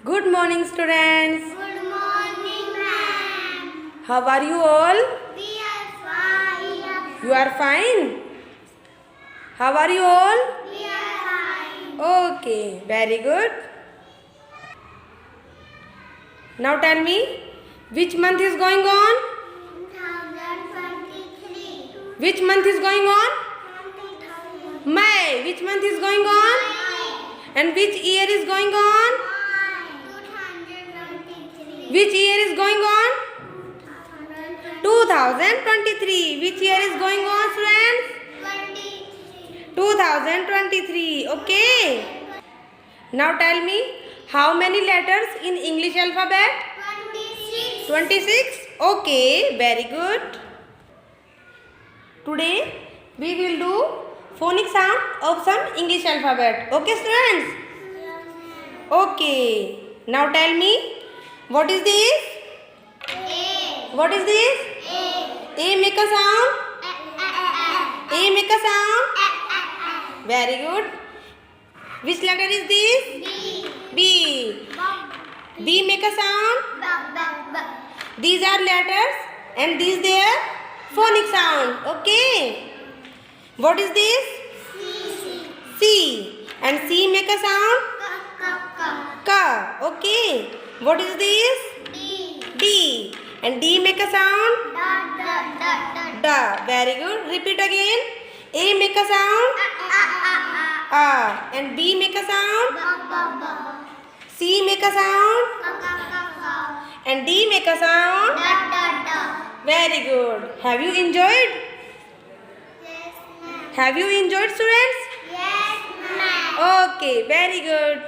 Good morning, students. Good morning, ma'am. How are you all? We are fine. You are fine? How are you all? We are fine. Okay, very good. Now tell me, which month is going on? 2023. Which month is going on? 2023. May. Which month is going on? And which year is going on? 2023. Which year is going on? 2023. Which year is going on, students? 2023. Okay. Now tell me, how many letters in English alphabet? 26. 26. Okay, very good. Today we will do phonic sound of some English alphabet. Okay, students? Okay. Now tell me, what is this? A. What is this? A make a sound. A make a sound. Very good. Which letter is this? B. B. B make a sound. These are letters and these their phonic sound. Okay. What is this? C. And C make a sound. Ka. Okay. What is this? D. And D make a sound. Da. Very good. Repeat again. A make a sound. And B make a sound. C make a sound. And D make a sound. Very good. Have you enjoyed? Yes, ma'am. Have you enjoyed, students? Yes, ma'am. Okay, very good.